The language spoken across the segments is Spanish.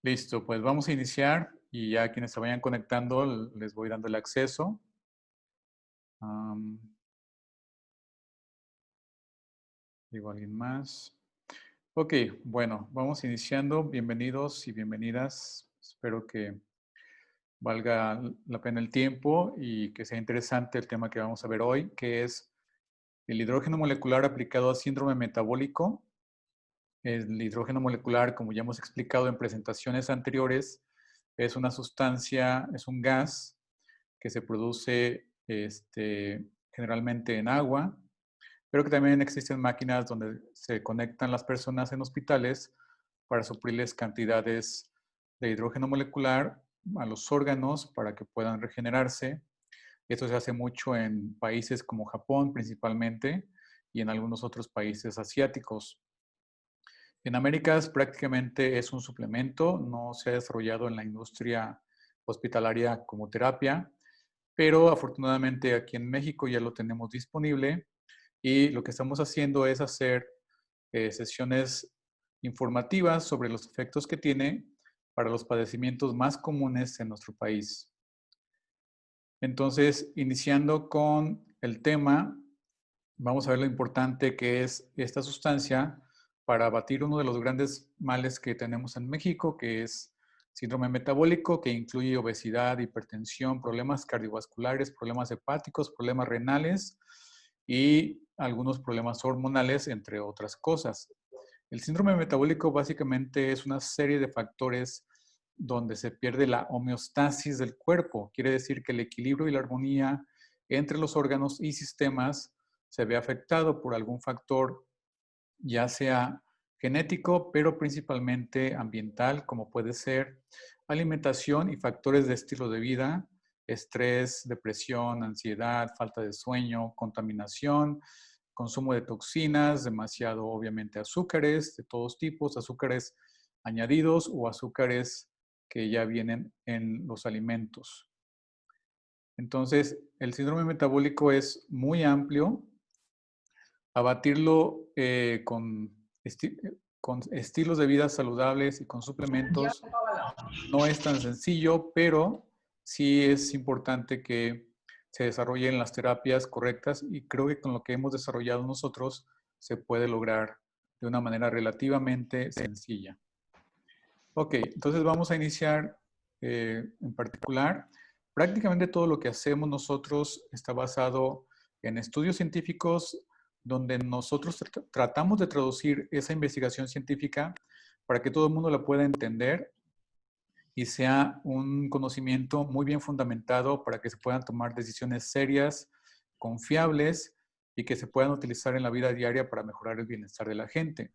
Listo, pues vamos a iniciar y ya quienes se vayan conectando les voy dando el acceso. Am, Digo alguien más. Ok, bueno, vamos iniciando. Bienvenidos y bienvenidas. Espero que valga la pena el tiempo y que sea interesante el tema que vamos a ver hoy, que es el hidrógeno molecular aplicado a síndrome metabólico. El hidrógeno molecular, como ya hemos explicado en presentaciones anteriores, es una sustancia, es un gas que se produce generalmente en agua, pero que también existen máquinas donde se conectan las personas en hospitales para suplirles cantidades de hidrógeno molecular a los órganos para que puedan regenerarse. Esto se hace mucho en países como Japón principalmente y en algunos otros países asiáticos. En Américas prácticamente es un suplemento, no se ha desarrollado en la industria hospitalaria como terapia, pero afortunadamente aquí en México ya lo tenemos disponible y lo que estamos haciendo es hacer sesiones informativas sobre los efectos que tiene para los padecimientos más comunes en nuestro país. Entonces, iniciando con el tema, vamos a ver lo importante que es esta sustancia para abatir uno de los grandes males que tenemos en México, que es síndrome metabólico, que incluye obesidad, hipertensión, problemas cardiovasculares, problemas hepáticos, problemas renales y algunos problemas hormonales, entre otras cosas. El síndrome metabólico básicamente es una serie de factores donde se pierde la homeostasis del cuerpo. Quiere decir que el equilibrio y la armonía entre los órganos y sistemas se ve afectado por algún factor, ya sea genético, pero principalmente ambiental, como puede ser alimentación y factores de estilo de vida, estrés, depresión, ansiedad, falta de sueño, contaminación, consumo de toxinas, demasiado obviamente azúcares de todos tipos, azúcares añadidos o azúcares que ya vienen en los alimentos. Entonces, el síndrome metabólico es muy amplio. Abatirlo con estilos de vida saludables y con suplementos no es tan sencillo, pero sí es importante que se desarrollen las terapias correctas y creo que con lo que hemos desarrollado nosotros se puede lograr de una manera relativamente sencilla. Ok, entonces vamos a iniciar en particular. Prácticamente todo lo que hacemos nosotros está basado en estudios científicos donde nosotros tratamos de traducir esa investigación científica para que todo el mundo la pueda entender y sea un conocimiento muy bien fundamentado para que se puedan tomar decisiones serias, confiables y que se puedan utilizar en la vida diaria para mejorar el bienestar de la gente.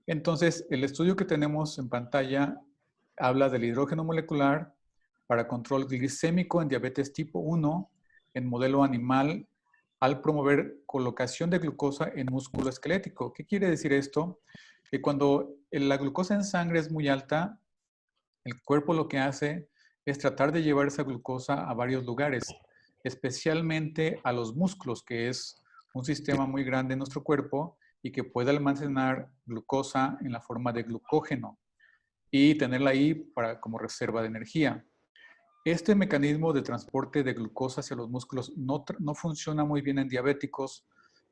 Entonces, el estudio que tenemos en pantalla habla del hidrógeno molecular para control glicémico en diabetes tipo 1 en modelo animal al promover colocación de glucosa en músculo esquelético. ¿Qué quiere decir esto? Que cuando la glucosa en sangre es muy alta, el cuerpo lo que hace es tratar de llevar esa glucosa a varios lugares, especialmente a los músculos, que es un sistema muy grande en nuestro cuerpo y que puede almacenar glucosa en la forma de glucógeno y tenerla ahí como reserva de energía. Este mecanismo de transporte de glucosa hacia los músculos no funciona muy bien en diabéticos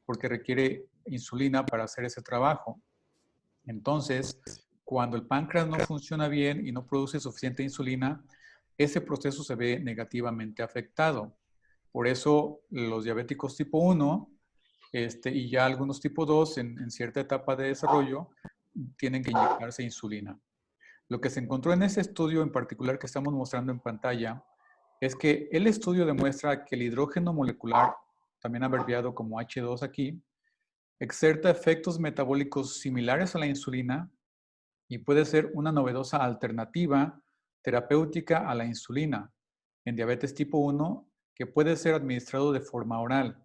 porque requiere insulina para hacer ese trabajo. Entonces, cuando el páncreas no funciona bien y no produce suficiente insulina, ese proceso se ve negativamente afectado. Por eso los diabéticos tipo 1 y ya algunos tipo 2 en cierta etapa de desarrollo tienen que inyectarse insulina. Lo que se encontró en ese estudio en particular que estamos mostrando en pantalla es que el estudio demuestra que el hidrógeno molecular, también abreviado como H2 aquí, exerta efectos metabólicos similares a la insulina y puede ser una novedosa alternativa terapéutica a la insulina en diabetes tipo 1 que puede ser administrado de forma oral.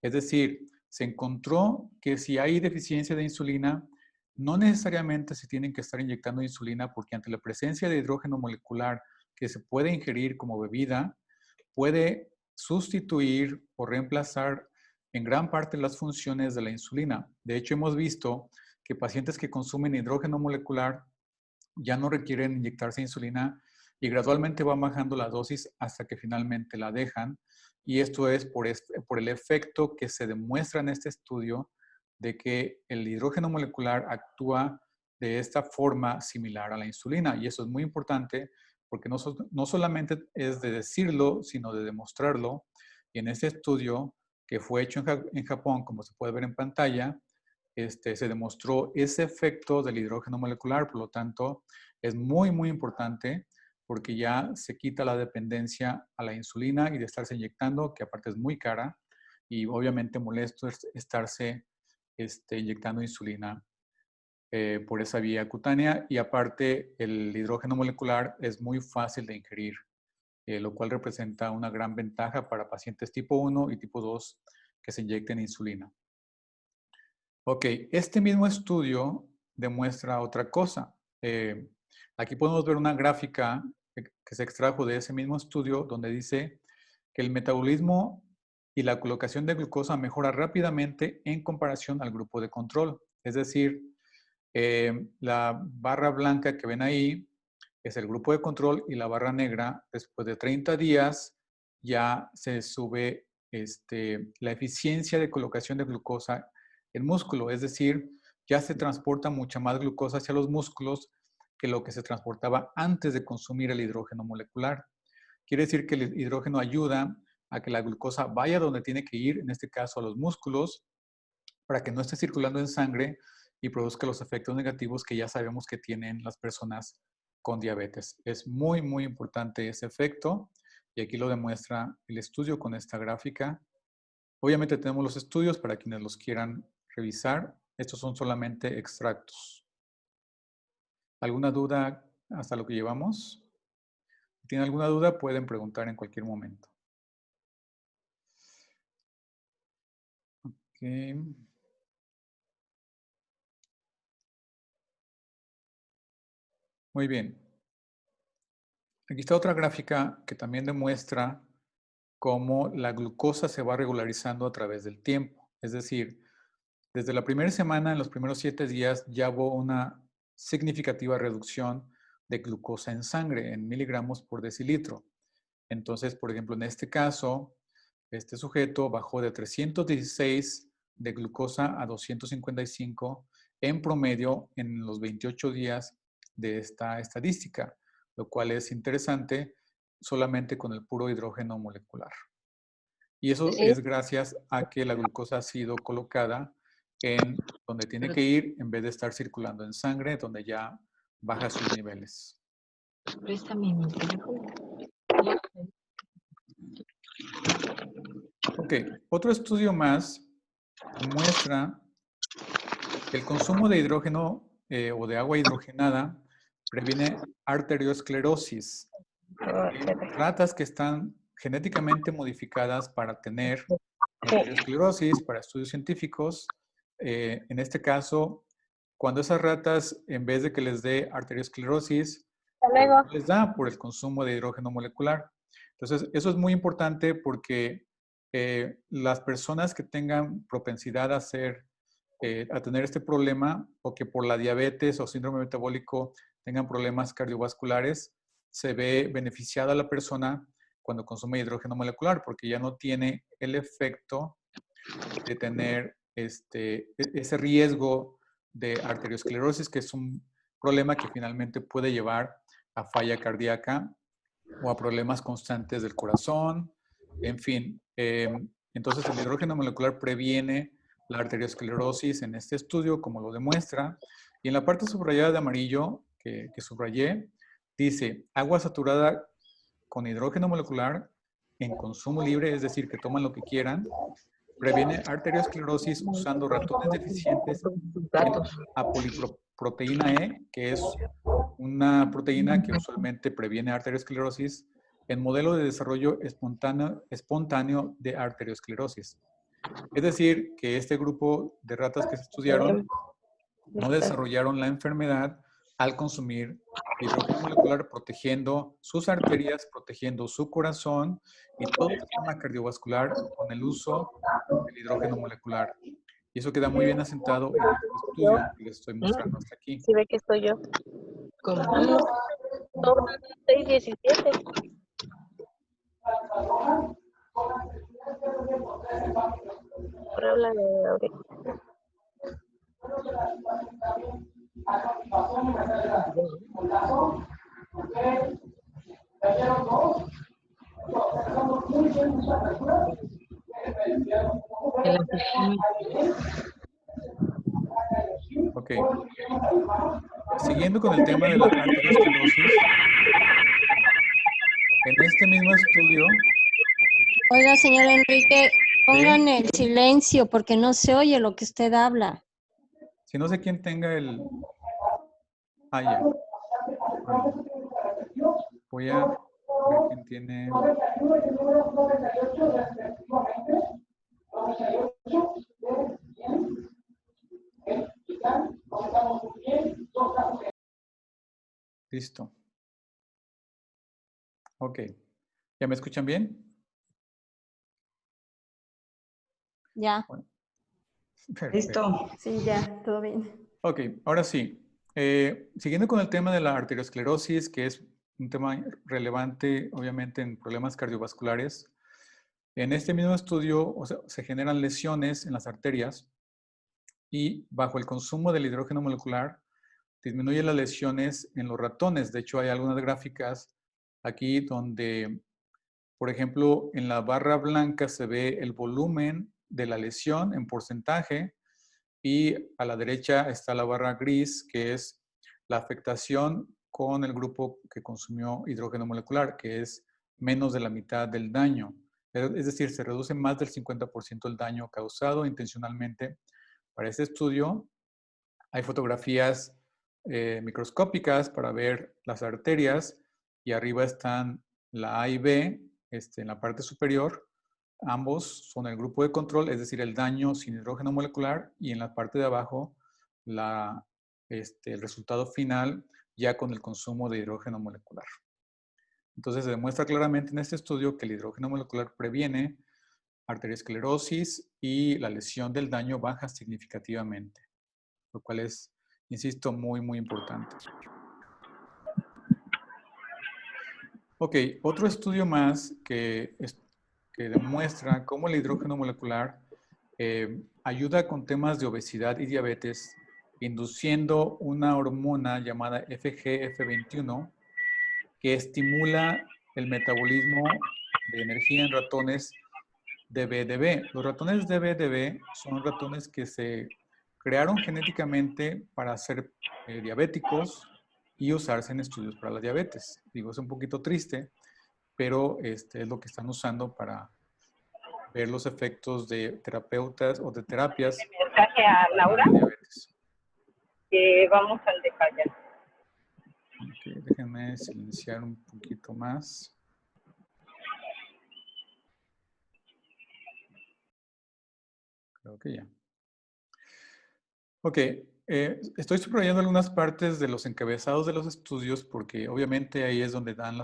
Es decir, se encontró que si hay deficiencia de insulina, no necesariamente se tienen que estar inyectando insulina porque ante la presencia de hidrógeno molecular que se puede ingerir como bebida, puede sustituir o reemplazar en gran parte las funciones de la insulina. De hecho, hemos visto que pacientes que consumen hidrógeno molecular ya no requieren inyectarse insulina y gradualmente van bajando la dosis hasta que finalmente la dejan. Y esto es por el efecto que se demuestra en este estudio de que el hidrógeno molecular actúa de esta forma similar a la insulina. Y eso es muy importante porque no solamente es de decirlo, sino de demostrarlo. Y en este estudio que fue hecho en Japón, como se puede ver en pantalla, se demostró ese efecto del hidrógeno molecular. Por lo tanto, es muy, muy importante porque ya se quita la dependencia a la insulina y de estarse inyectando, que aparte es muy cara y obviamente molesto estarse inyectando insulina por esa vía cutánea. Y aparte, el hidrógeno molecular es muy fácil de ingerir, lo cual representa una gran ventaja para pacientes tipo 1 y tipo 2 que se inyecten insulina. Ok, este mismo estudio demuestra otra cosa. Aquí podemos ver una gráfica que se extrajo de ese mismo estudio donde dice que el metabolismo y la colocación de glucosa mejora rápidamente en comparación al grupo de control. Es decir, la barra blanca que ven ahí es el grupo de control y la barra negra, después de 30 días, ya se sube la eficiencia de colocación de glucosa en músculo. Es decir, ya se transporta mucha más glucosa hacia los músculos que lo que se transportaba antes de consumir el hidrógeno molecular. Quiere decir que el hidrógeno ayuda a que la glucosa vaya donde tiene que ir, en este caso a los músculos, para que no esté circulando en sangre y produzca los efectos negativos que ya sabemos que tienen las personas con diabetes. Es muy, muy importante ese efecto y aquí lo demuestra el estudio con esta gráfica. Obviamente tenemos los estudios para quienes los quieran revisar. Estos son solamente extractos. ¿Alguna duda hasta lo que llevamos? Si tienen alguna duda, pueden preguntar en cualquier momento. Okay. Muy bien. Aquí está otra gráfica que también demuestra cómo la glucosa se va regularizando a través del tiempo. Es decir, desde la primera semana, en los primeros 7 días, ya hubo una significativa reducción de glucosa en sangre, en miligramos por decilitro. Entonces, por ejemplo, en este caso, este sujeto bajó de 316 de glucosa a 255 en promedio en los 28 días de esta estadística, lo cual es interesante solamente con el puro hidrógeno molecular. Y eso es gracias a que la glucosa ha sido colocada en donde tiene que ir en vez de estar circulando en sangre, donde ya baja sus niveles. Préstame mi teléfono. Ok, otro estudio más muestra que el consumo de hidrógeno o de agua hidrogenada previene arteriosclerosis. Ratas que están genéticamente modificadas para tener arteriosclerosis, para estudios científicos. En este caso, cuando esas ratas, en vez de que les dé arteriosclerosis, no les da por el consumo de hidrógeno molecular. Entonces, eso es muy importante porque las personas que tengan propensidad a tener este problema o que por la diabetes o síndrome metabólico tengan problemas cardiovasculares, se ve beneficiada la persona cuando consume hidrógeno molecular porque ya no tiene el efecto de tener ese riesgo de arteriosclerosis, que es un problema que finalmente puede llevar a falla cardíaca o a problemas constantes del corazón, en fin. Entonces el hidrógeno molecular previene la arteriosclerosis en este estudio, como lo demuestra. Y en la parte subrayada de amarillo, que subrayé, dice agua saturada con hidrógeno molecular en consumo libre, es decir, que toman lo que quieran, previene arteriosclerosis usando ratones deficientes en apoliproteína E, que es una proteína que usualmente previene arteriosclerosis en modelo de desarrollo espontáneo de arteriosclerosis. Es decir, que este grupo de ratas que se estudiaron no desarrollaron la enfermedad al consumir hidrógeno molecular, protegiendo sus arterias, protegiendo su corazón y todo el sistema cardiovascular con el uso del hidrógeno molecular. Y eso queda muy bien asentado en este estudio que les estoy mostrando hasta aquí. Sí, ve que estoy yo. ¿Cómo? Son 6:17. Ahora habla de ahorita. En la oficina. Ok. Siguiendo con el tema de la arteriosclerosis, en este mismo estudio, Oiga, señor Enrique, pongan el silencio porque no se oye lo que usted habla. si no sé quién tenga el... Ah, ya. Voy a ver quién tiene... Listo. Ok. ¿Ya me escuchan bien? Ya. Bueno, perfecto. Listo. Sí, ya, todo bien. Ok, ahora sí. Siguiendo con el tema de la arteriosclerosis, que es un tema relevante, obviamente, en problemas cardiovasculares. En este mismo estudio, o sea, se generan lesiones en las arterias y bajo el consumo del hidrógeno molecular disminuye las lesiones en los ratones. De hecho, hay algunas gráficas aquí donde, por ejemplo, en la barra blanca se ve el volumen de la lesión en porcentaje y a la derecha está la barra gris, que es la afectación con el grupo que consumió hidrógeno molecular, que es menos de la mitad del daño. Es decir, se reduce más del 50% el daño causado intencionalmente. Para este estudio hay fotografías microscópicas para ver las arterias y arriba están la A y B en la parte superior. Ambos son el grupo de control, es decir, el daño sin hidrógeno molecular, y en la parte de abajo el resultado final ya con el consumo de hidrógeno molecular. Entonces se demuestra claramente en este estudio que el hidrógeno molecular previene arteriosclerosis y la lesión del daño baja significativamente, lo cual es, insisto, muy, muy importante. Ok, otro estudio más que demuestra cómo el hidrógeno molecular ayuda con temas de obesidad y diabetes, induciendo una hormona llamada FGF21 que estimula el metabolismo de energía en ratones DBDB. Los ratones DBDB son ratones que se crearon genéticamente para ser diabéticos y usarse en estudios para la diabetes. Digo, es un poquito triste, pero es lo que están usando para ver los efectos de terapeutas o de terapias Mensaje a para Laura la diabetes. que vamos al de Calla. Okay, déjenme silenciar un poquito más. Creo que ya. Ok, estoy subrayando algunas partes de los encabezados de los estudios porque obviamente ahí es donde dan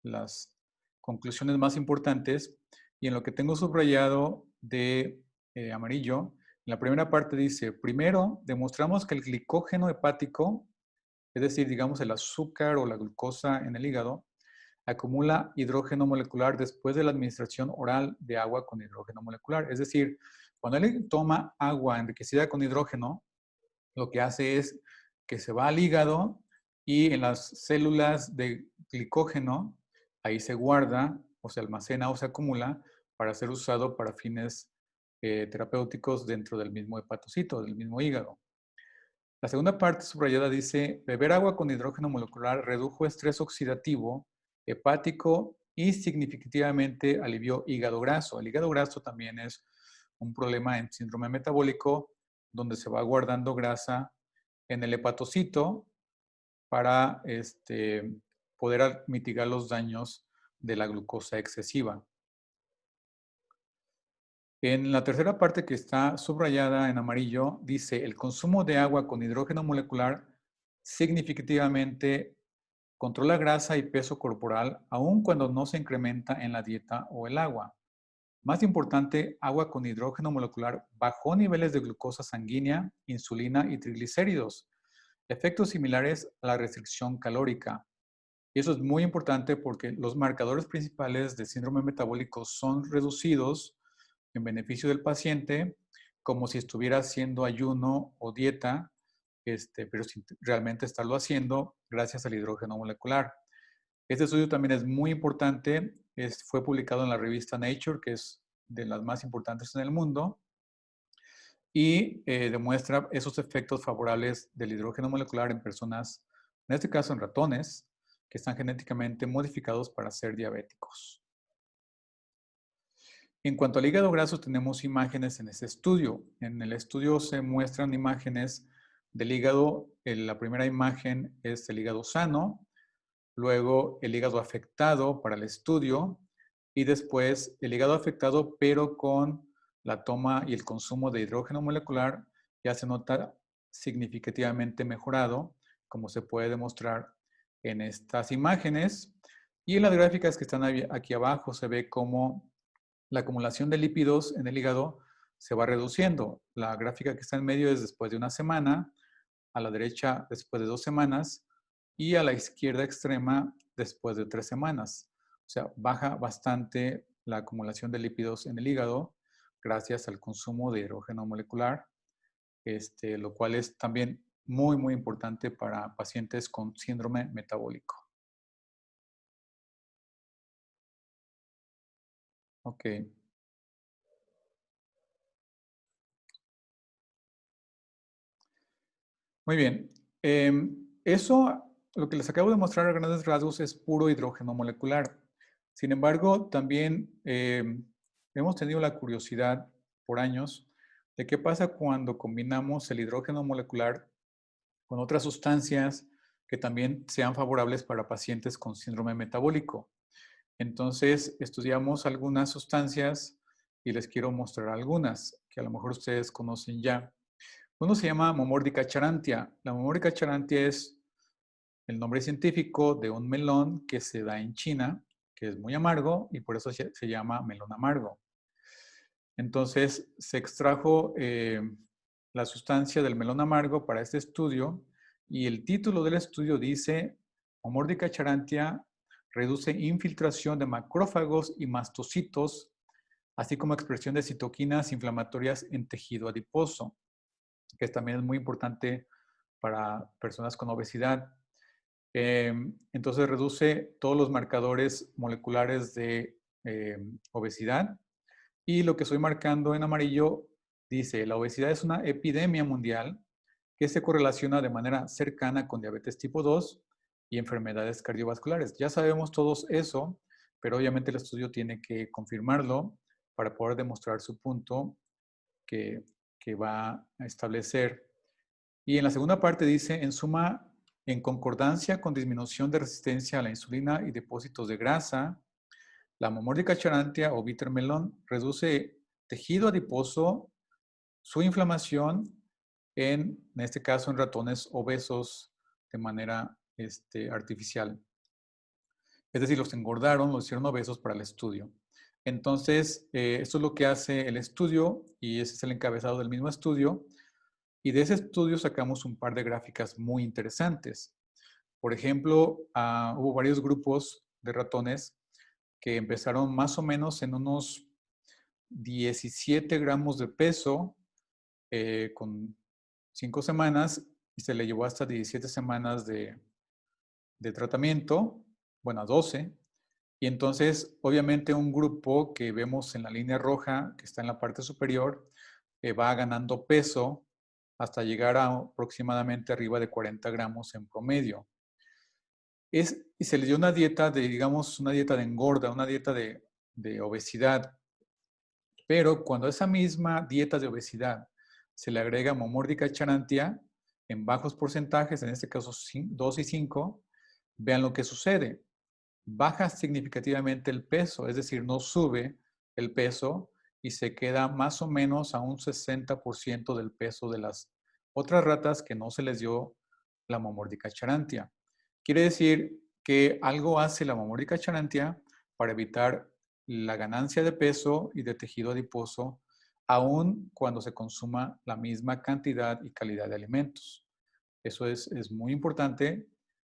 las conclusiones más importantes, y en lo que tengo subrayado de amarillo, en la primera parte dice, primero, demostramos que el glicógeno hepático, es decir, digamos el azúcar o la glucosa en el hígado, acumula hidrógeno molecular después de la administración oral de agua con hidrógeno molecular. Es decir, cuando alguien toma agua enriquecida con hidrógeno, lo que hace es que se va al hígado y en las células de glicógeno, ahí se guarda o se almacena o se acumula para ser usado para fines terapéuticos dentro del mismo hepatocito, del mismo hígado. La segunda parte subrayada dice, beber agua con hidrógeno molecular redujo estrés oxidativo, hepático y significativamente alivió hígado graso. El hígado graso también es un problema en síndrome metabólico donde se va guardando grasa en el hepatocito para poder mitigar los daños de la glucosa excesiva. En la tercera parte que está subrayada en amarillo, dice, el consumo de agua con hidrógeno molecular significativamente controla grasa y peso corporal, aun cuando no se incrementa en la dieta o el agua. Más importante, agua con hidrógeno molecular bajó niveles de glucosa sanguínea, insulina y triglicéridos. efectos similares a la restricción calórica. Y eso es muy importante porque los marcadores principales de síndrome metabólico son reducidos en beneficio del paciente, como si estuviera haciendo ayuno o dieta, pero sin realmente estarlo haciendo gracias al hidrógeno molecular. Este estudio también es muy importante, fue publicado en la revista Nature, que es de las más importantes en el mundo, y demuestra esos efectos favorables del hidrógeno molecular en personas, en este caso en ratones, que están genéticamente modificados para ser diabéticos. En cuanto al hígado graso, tenemos imágenes en este estudio. En el estudio se muestran imágenes del hígado. La primera imagen es el hígado sano, luego el hígado afectado para el estudio y después el hígado afectado pero con la toma y el consumo de hidrógeno molecular ya se nota significativamente mejorado, como se puede demostrar en estas imágenes. Y en las gráficas que están aquí abajo se ve cómo la acumulación de lípidos en el hígado se va reduciendo. La gráfica que está en medio es después de una semana, a la derecha después de 2 semanas y a la izquierda extrema después de 3 semanas. O sea, baja bastante la acumulación de lípidos en el hígado gracias al consumo de hidrógeno molecular, lo cual es también muy, muy importante para pacientes con síndrome metabólico. Ok. Muy bien. Eso, lo que les acabo de mostrar a grandes rasgos es puro hidrógeno molecular. Sin embargo, también hemos tenido la curiosidad por años de qué pasa cuando combinamos el hidrógeno molecular con otras sustancias que también sean favorables para pacientes con síndrome metabólico. Entonces, estudiamos algunas sustancias y les quiero mostrar algunas que a lo mejor ustedes conocen ya. Uno se llama Momordica charantia. La Momordica charantia es el nombre científico de un melón que se da en China, que es muy amargo y por eso se llama melón amargo. Entonces, se extrajo la sustancia del melón amargo para este estudio y el título del estudio dice Momordica charantia reduce infiltración de macrófagos y mastocitos, así como expresión de citoquinas inflamatorias en tejido adiposo, que también es muy importante para personas con obesidad. Entonces reduce todos los marcadores moleculares de obesidad. Y lo que estoy marcando en amarillo dice, la obesidad es una epidemia mundial que se correlaciona de manera cercana con diabetes tipo 2 y enfermedades cardiovasculares. Ya sabemos todos eso, pero obviamente el estudio tiene que confirmarlo para poder demostrar su punto que va a establecer. Y en la segunda parte dice, en suma, en concordancia con disminución de resistencia a la insulina y depósitos de grasa, la Momordica charantia o bitter melon reduce tejido adiposo, su inflamación, en este caso en ratones obesos de manera artificial. Es decir, los engordaron, los hicieron obesos para el estudio. Entonces, esto es lo que hace el estudio y ese es el encabezado del mismo estudio. Y de ese estudio sacamos un par de gráficas muy interesantes. Por ejemplo, hubo varios grupos de ratones que empezaron más o menos en unos 17 gramos de peso con 5 semanas y se le llevó hasta 17 semanas de tratamiento, bueno, a 12. Y entonces, obviamente, un grupo que vemos en la línea roja, que está en la parte superior, va ganando peso hasta llegar a aproximadamente arriba de 40 gramos en promedio. Y se le dio una dieta de, digamos, una dieta de engorda, una dieta de obesidad. Pero cuando a esa misma dieta de obesidad se le agrega Momordica charantia en bajos porcentajes, en este caso 2 y 5, vean lo que sucede. Baja significativamente el peso, es decir, no sube el peso y se queda más o menos a un 60% del peso de las otras ratas que no se les dio la Momordica charantia. Quiere decir que algo hace la Momordica charantia para evitar la ganancia de peso y de tejido adiposo, aun cuando se consuma la misma cantidad y calidad de alimentos. Eso es muy importante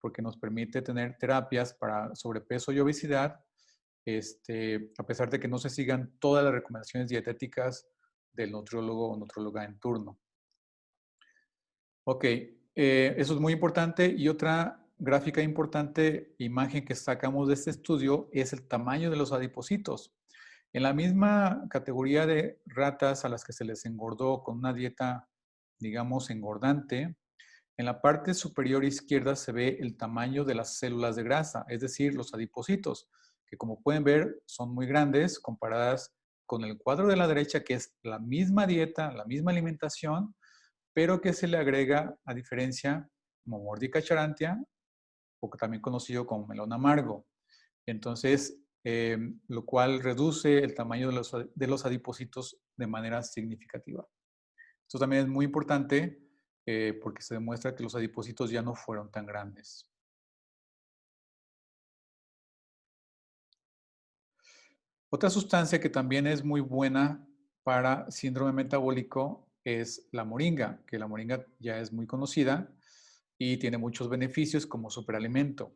porque nos permite tener terapias para sobrepeso y obesidad, a pesar de que no se sigan todas las recomendaciones dietéticas del nutriólogo o nutrióloga en turno. Ok, eso es muy importante. Y otra gráfica importante, imagen que sacamos de este estudio, es el tamaño de los adipocitos. En la misma categoría de ratas a las que se les engordó con una dieta, digamos, engordante, en la parte superior izquierda se ve el tamaño de las células de grasa, es decir, los adipocitos, que como pueden ver son muy grandes comparadas con el cuadro de la derecha, que es la misma dieta, la misma alimentación, pero que se le agrega, a diferencia, Momordica charantia, o también conocido como melón amargo. Entonces, lo cual reduce el tamaño de los adipocitos de manera significativa. Esto también es muy importante porque se demuestra que los adipocitos ya no fueron tan grandes. Otra sustancia que también es muy buena para síndrome metabólico es la moringa, que la moringa ya es muy conocida y tiene muchos beneficios como superalimento.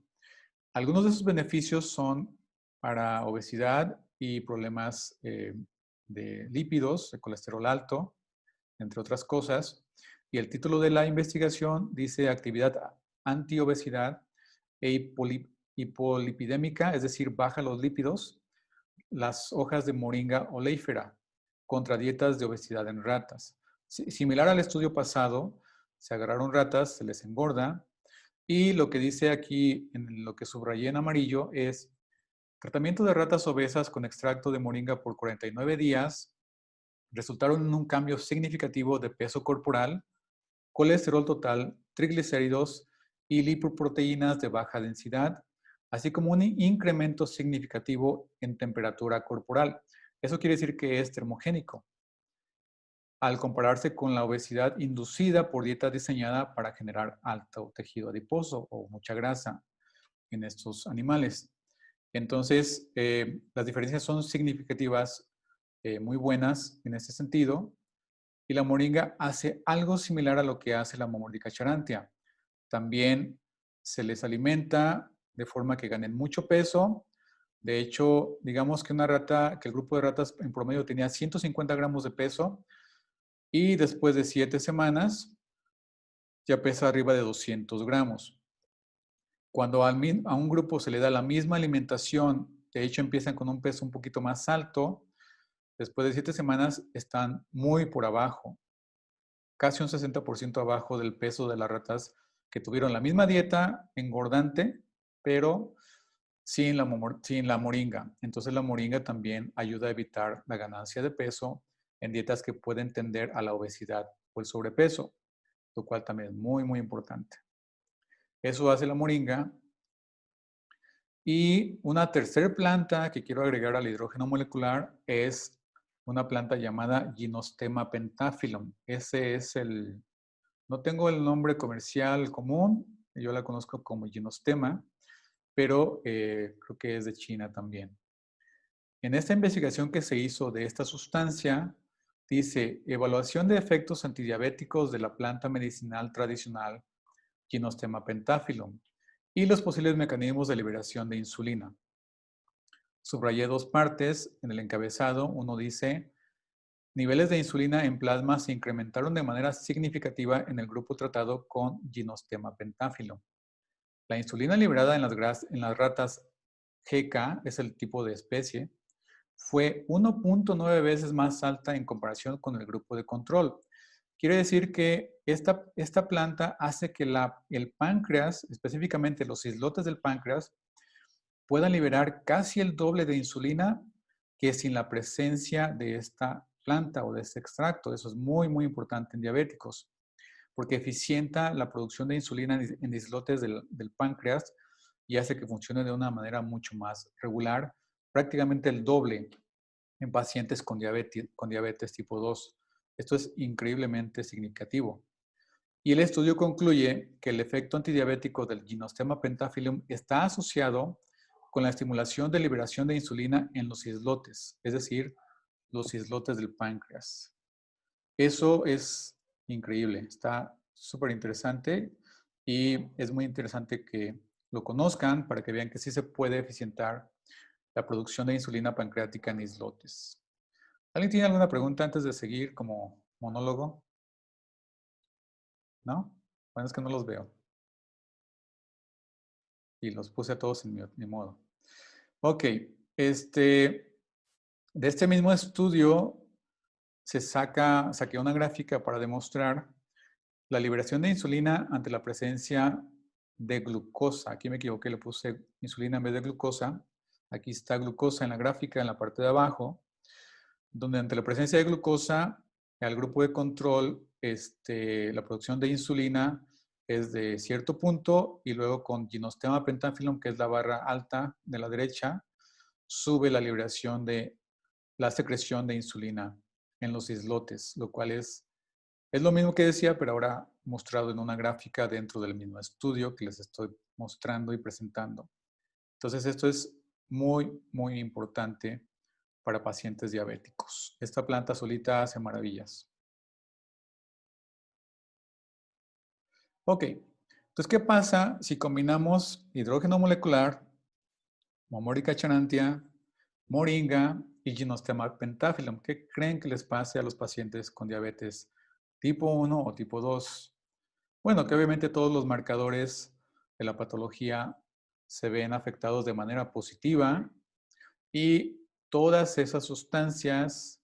Algunos de esos beneficios son para obesidad y problemas de lípidos, de colesterol alto, entre otras cosas. Y el título de la investigación dice actividad antiobesidad e hipolipidémica, es decir, baja los lípidos, las hojas de moringa oleífera contra dietas de obesidad en ratas. Similar al estudio pasado, se agarraron ratas, se les engorda, y lo que dice aquí, en lo que subrayé en amarillo, es tratamiento de ratas obesas con extracto de moringa por 49 días, resultaron en un cambio significativo de peso corporal, colesterol total, triglicéridos y lipoproteínas de baja densidad, así como un incremento significativo en temperatura corporal. Eso quiere decir que es termogénico, al compararse con la obesidad inducida por dieta diseñada para generar alto tejido adiposo o mucha grasa en estos animales. Entonces, las diferencias son significativas, muy buenas en ese sentido, y la moringa hace algo similar a lo que hace la Momordica charantia. También se les alimenta de forma que ganen mucho peso. De hecho, digamos que una rata, que el grupo de ratas en promedio tenía 150 gramos de peso y después de 7 semanas ya pesa arriba de 200 gramos. Cuando a un grupo se le da la misma alimentación, de hecho empiezan con un peso un poquito más alto, después de 7 semanas están muy por abajo, casi un 60% abajo del peso de las ratas que tuvieron la misma dieta engordante, pero sin la moringa. Entonces la moringa también ayuda a evitar la ganancia de peso en dietas que pueden tender a la obesidad o el sobrepeso, lo cual también es muy, muy importante. Eso hace la moringa. Y una tercera planta que quiero agregar al hidrógeno molecular es una planta llamada Gynostema pentaphyllum. Ese es no tengo el nombre comercial común, yo la conozco como Gynostema, pero creo que es de China también. En esta investigación que se hizo de esta sustancia, dice, evaluación de efectos antidiabéticos de la planta medicinal tradicional Gynostema pentaphyllum y los posibles mecanismos de liberación de insulina. Subrayé 2 partes. En el encabezado, uno dice, niveles de insulina en plasma se incrementaron de manera significativa en el grupo tratado con Gynostema pentaphyllum. La insulina liberada en las ratas GK, es el tipo de especie, fue 1.9 veces más alta en comparación con el grupo de control. Quiere decir que esta planta hace que el páncreas, específicamente los islotes del páncreas, puedan liberar casi el doble de insulina que sin la presencia de esta planta o de este extracto. Eso es muy, muy importante en diabéticos, porque eficienta la producción de insulina en islotes del páncreas y hace que funcione de una manera mucho más regular, prácticamente el doble en pacientes con diabetes tipo 2. Esto es increíblemente significativo. Y el estudio concluye que el efecto antidiabético del Gynostema pentaphyllum está asociado con la estimulación de liberación de insulina en los islotes, es decir, los islotes del páncreas. Eso es increíble, está súper interesante y es muy interesante que lo conozcan para que vean que sí se puede eficientar la producción de insulina pancreática en islotes. ¿Alguien tiene alguna pregunta antes de seguir como monólogo? ¿No? Bueno, es que no los veo. Y los puse a todos en mi modo. Ok, de este mismo estudio saqué una gráfica para demostrar la liberación de insulina ante la presencia de glucosa. Aquí me equivoqué, le puse insulina en vez de glucosa. Aquí está glucosa en la gráfica en la parte de abajo, donde ante la presencia de glucosa, al grupo de control, la producción de insulina es de cierto punto y luego con ginostemma pentanfilum, que es la barra alta de la derecha, sube la liberación de la secreción de insulina en los islotes, lo cual es lo mismo que decía, pero ahora mostrado en una gráfica dentro del mismo estudio que les estoy mostrando y presentando. Entonces, esto es muy, muy importante para pacientes diabéticos. Esta planta solita hace maravillas. Ok, entonces, ¿qué pasa si combinamos hidrógeno molecular, Momorica charantia, moringa y Gymnostemma pentaphyllum? ¿Qué creen que les pase a los pacientes con diabetes tipo 1 o tipo 2? Bueno, que obviamente todos los marcadores de la patología se ven afectados de manera positiva y todas esas sustancias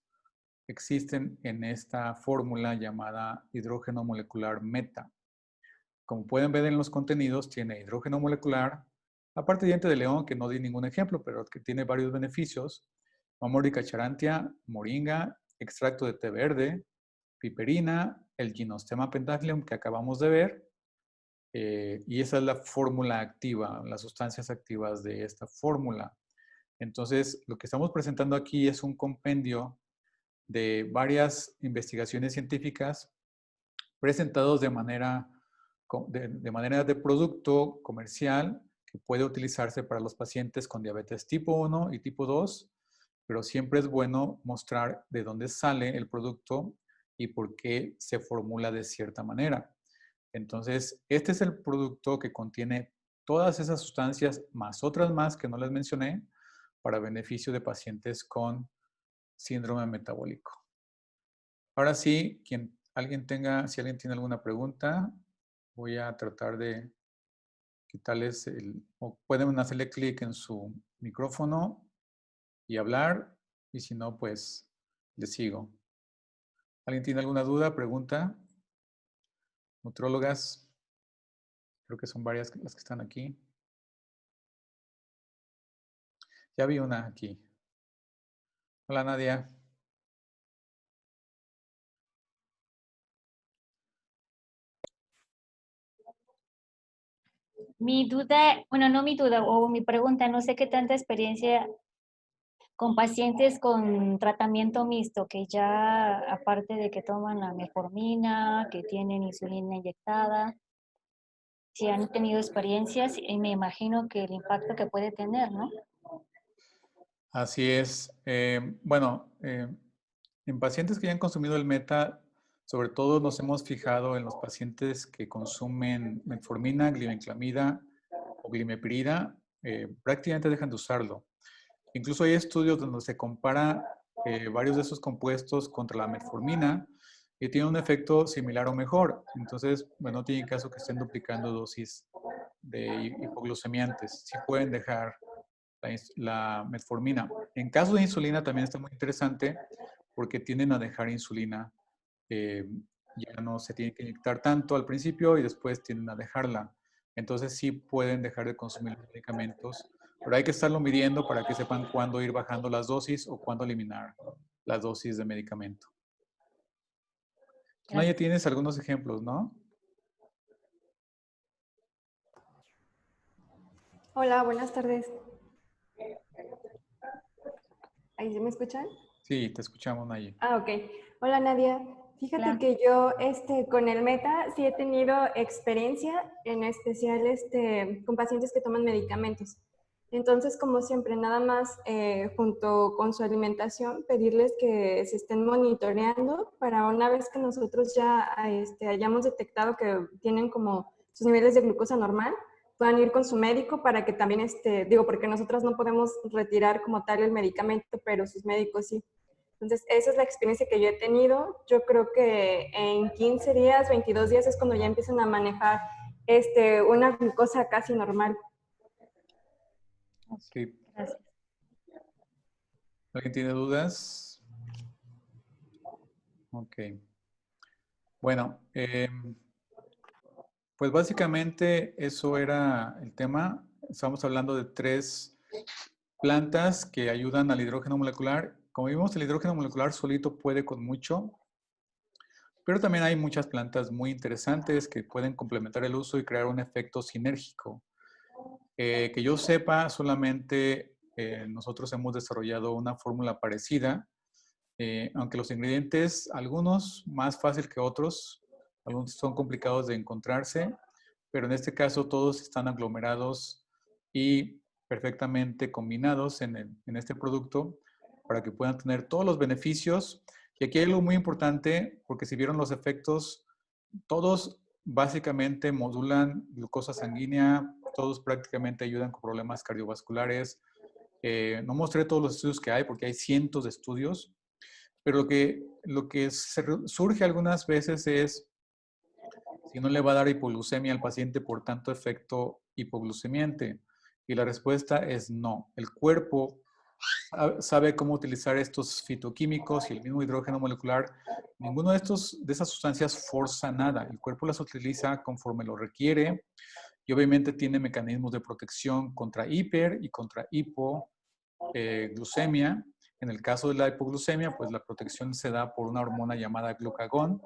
existen en esta fórmula llamada hidrógeno molecular meta. Como pueden ver en los contenidos, tiene hidrógeno molecular, aparte diente de león, que no di ningún ejemplo, pero que tiene varios beneficios, Momorica charantia, moringa, extracto de té verde, piperina, el Gymnostemma pentaphyllum que acabamos de ver, y esa es la fórmula activa, las sustancias activas de esta fórmula. Entonces, lo que estamos presentando aquí es un compendio de varias investigaciones científicas presentados de manera de producto comercial que puede utilizarse para los pacientes con diabetes tipo 1 y tipo 2, pero siempre es bueno mostrar de dónde sale el producto y por qué se formula de cierta manera. Entonces, este es el producto que contiene todas esas sustancias más otras más que no les mencioné para beneficio de pacientes con síndrome metabólico. Ahora sí, si alguien tiene alguna pregunta, voy a tratar de quitarles o pueden hacerle clic en su micrófono y hablar, y si no, pues les sigo. ¿Alguien tiene alguna duda, pregunta? Nutrólogas, creo que son varias las que están aquí. Ya vi una aquí. Hola, Nadia. Mi duda, bueno, no mi duda, o mi pregunta, no sé qué tanta experiencia con pacientes con tratamiento mixto, que ya aparte de que toman la metformina, que tienen insulina inyectada, si han tenido experiencias y me imagino que el impacto que puede tener, ¿no? Así es. En pacientes que ya han consumido el meta, sobre todo nos hemos fijado en los pacientes que consumen metformina, glibenclamida o glimepirida, prácticamente dejan de usarlo. Incluso hay estudios donde se compara varios de esos compuestos contra la metformina y tiene un efecto similar o mejor. Entonces, bueno, no tiene caso que estén duplicando dosis de hipoglucemiantes. Sí pueden dejar la metformina. En caso de insulina también está muy interesante porque tienden a dejar insulina. Ya no se tiene que inyectar tanto al principio y después tienden a dejarla. Entonces sí pueden dejar de consumir los medicamentos, pero hay que estarlo midiendo para que sepan cuándo ir bajando las dosis o cuándo eliminar las dosis de medicamento. Tú, Naya, tienes algunos ejemplos, ¿no? Hola, buenas tardes. ¿Ahí se me escuchan? Sí, te escuchamos, Naya. Ah, ok. Hola, Nadia. Fíjate Hola. que yo con el Meta sí he tenido experiencia, en especial con pacientes que toman medicamentos. Entonces, como siempre, nada más junto con su alimentación, pedirles que se estén monitoreando para una vez que nosotros ya hayamos detectado que tienen como sus niveles de glucosa normal, puedan ir con su médico para que también, porque nosotros no podemos retirar como tal el medicamento, pero sus médicos sí. Entonces, esa es la experiencia que yo he tenido. Yo creo que en 15 días, 22 días es cuando ya empiezan a manejar una glucosa casi normal. Sí. Gracias. ¿Alguien tiene dudas? Ok. Bueno, pues básicamente eso era el tema. Estamos hablando de 3 plantas que ayudan al hidrógeno molecular. Como vimos, el hidrógeno molecular solito puede con mucho, pero también hay muchas plantas muy interesantes que pueden complementar el uso y crear un efecto sinérgico. Que yo sepa, solamente nosotros hemos desarrollado una fórmula parecida, aunque los ingredientes, algunos más fácil que otros, algunos son complicados de encontrarse, pero en este caso todos están aglomerados y perfectamente combinados en este producto para que puedan tener todos los beneficios. Y aquí hay algo muy importante, porque si vieron los efectos, todos básicamente modulan glucosa sanguínea, todos prácticamente ayudan con problemas cardiovasculares. No mostré todos los estudios que hay, porque hay cientos de estudios, pero lo que surge algunas veces es si no le va a dar hipoglucemia al paciente por tanto efecto hipoglucemiante. Y la respuesta es no. El cuerpo sabe cómo utilizar estos fitoquímicos y el mismo hidrógeno molecular. Ninguno de esas sustancias forza nada. El cuerpo las utiliza conforme lo requiere y obviamente tiene mecanismos de protección contra hiper y contra hipoglucemia. En el caso de la hipoglucemia, pues la protección se da por una hormona llamada glucagón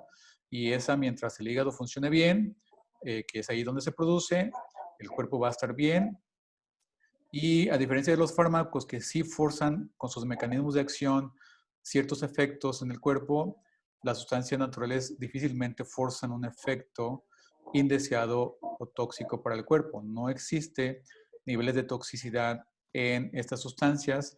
y esa, mientras el hígado funcione bien, que es ahí donde se produce, el cuerpo va a estar bien. Y a diferencia de los fármacos que sí forzan con sus mecanismos de acción ciertos efectos en el cuerpo, las sustancias naturales difícilmente forzan un efecto indeseado o tóxico para el cuerpo. No existe niveles de toxicidad en estas sustancias,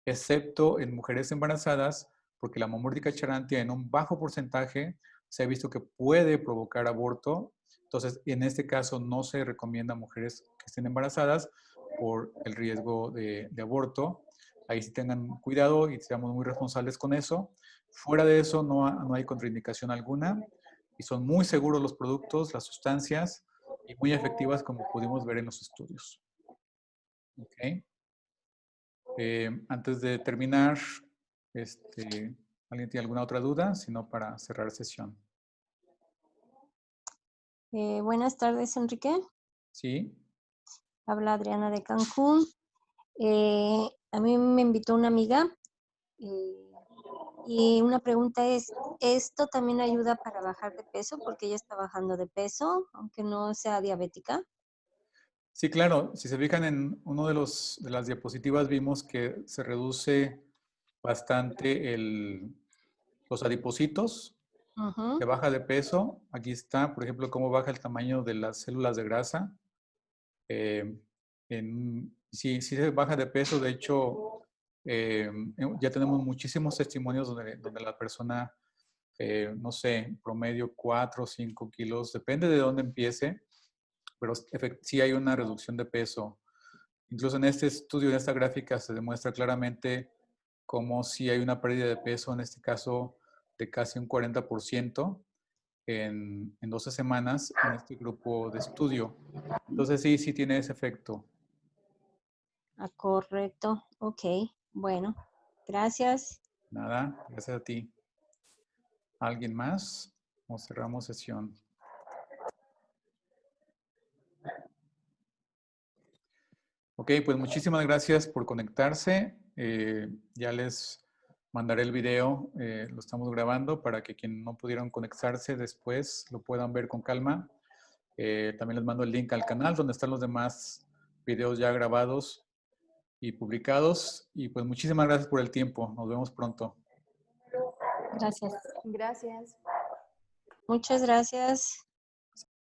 excepto en mujeres embarazadas, porque la Momordica charantia en un bajo porcentaje se ha visto que puede provocar aborto. Entonces, en este caso no se recomienda a mujeres que estén embarazadas por el riesgo de aborto. Ahí sí tengan cuidado y seamos muy responsables con eso. Fuera de eso no hay contraindicación alguna y son muy seguros los productos, las sustancias y muy efectivas como pudimos ver en los estudios. Okay. Antes de terminar, ¿alguien tiene alguna otra duda? Si no, para cerrar sesión. Buenas tardes, Enrique. Sí. Habla Adriana de Cancún. A mí me invitó una amiga y una pregunta es, ¿esto también ayuda para bajar de peso? Porque ella está bajando de peso, aunque no sea diabética. Sí, claro. Si se fijan en uno de las diapositivas, vimos que se reduce bastante los adipocitos, Ujú. se baja de peso. Aquí está, por ejemplo, cómo baja el tamaño de las células de grasa. Sí se baja de peso. De hecho, ya tenemos muchísimos testimonios donde la persona, no sé, promedio 4 o 5 kilos, depende de dónde empiece, pero sí hay una reducción de peso. Incluso en este estudio, en esta gráfica, se demuestra claramente cómo sí hay una pérdida de peso, en este caso de casi un 40% en 12 semanas en este grupo de estudio. Entonces sí tiene ese efecto. Ah, correcto. Ok. Bueno, gracias. Nada, gracias a ti. ¿Alguien más? O cerramos sesión. Ok, pues muchísimas gracias por conectarse. Ya les mandaré el video, lo estamos grabando para que quienes no pudieron conectarse después lo puedan ver con calma. También les mando el link al canal donde están los demás videos ya grabados y publicados. Y pues muchísimas gracias por el tiempo. Nos vemos pronto. Gracias. Gracias. Muchas gracias.